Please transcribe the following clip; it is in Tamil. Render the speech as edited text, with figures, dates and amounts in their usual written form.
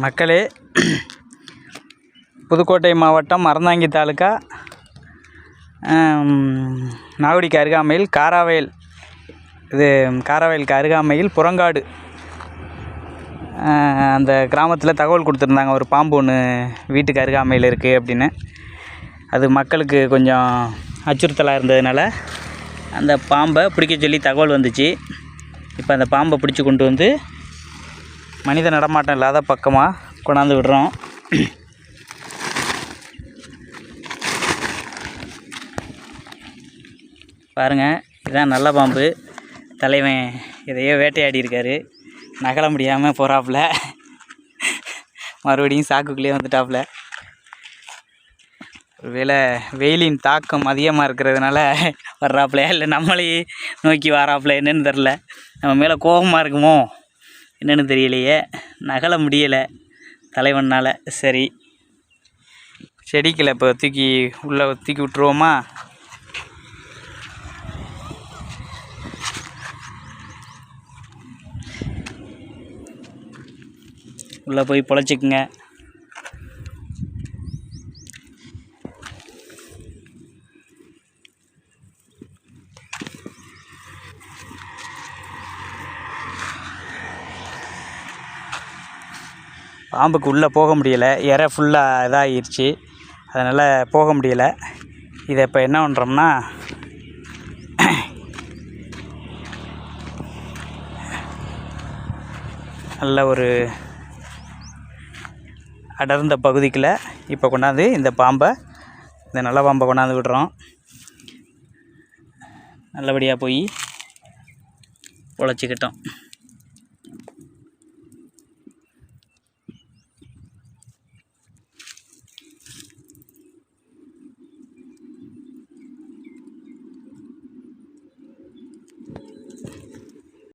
மக்களே, புதுக்கோட்டை மாவட்டம் அறந்தாங்கி தாலுக்கா நாகுடிக்கு அருகாமையில் காராவயலுக்கு அருகாமையில் புறங்காடு அந்த கிராமத்தில் தகவல் கொடுத்துருந்தாங்க. ஒரு பாம்பு ஒன்று வீட்டுக்கு அருகாமையில் இருக்குது அப்படின்னு. அது மக்களுக்கு கொஞ்சம் அச்சுறுத்தலாக இருந்ததுனால அந்த பாம்பை பிடிக்க சொல்லி தகவல் வந்துச்சு. இப்போ அந்த பாம்பை பிடிச்சி கொண்டு வந்து மனித நடமாட்டம் இல்லாத பக்கமாக கொண்டாந்து விடுறோம். பாருங்கள், இதுதான் நல்ல பாம்பு. தலைவன் எதையோ வேட்டையாடி இருக்கார், நகல முடியாமல் போகிறாப்புல. மறுபடியும் சாக்குக்குள்ளேயே வந்துட்டாப்புல. ஒருவேளை வெயிலின் தாக்கம் அதிகமாக இருக்கிறதுனால வர்றாப்புல, இல்லை நம்மளையே நோக்கி வராப்புல, என்னென்னு தெரில. நம்ம மேலே கோபமாக இருக்குமோ என்னென்னு தெரியலையே. நகல முடியலை தலைவனால். சரி, செடிக்கில் இப்போ உள்ளே தூக்கி விட்டுருவோமா? உள்ளே போய் பொழைச்சிக்குங்க. பாம்புக்கு உள்ளே போக முடியலை, இறை ஃபுல்லாக இதாகிடுச்சு, அதனால் போக முடியலை. இதை இப்போ என்ன பண்ணுறோம்னா, நல்ல ஒரு அடர்ந்த பகுதிக்குள்ள இப்போ கொண்டாந்து இந்த நல்ல பாம்பை கொண்டாந்து விடுறோம். நல்லபடியாக போய் பொழைச்சிக்கிட்டோம்.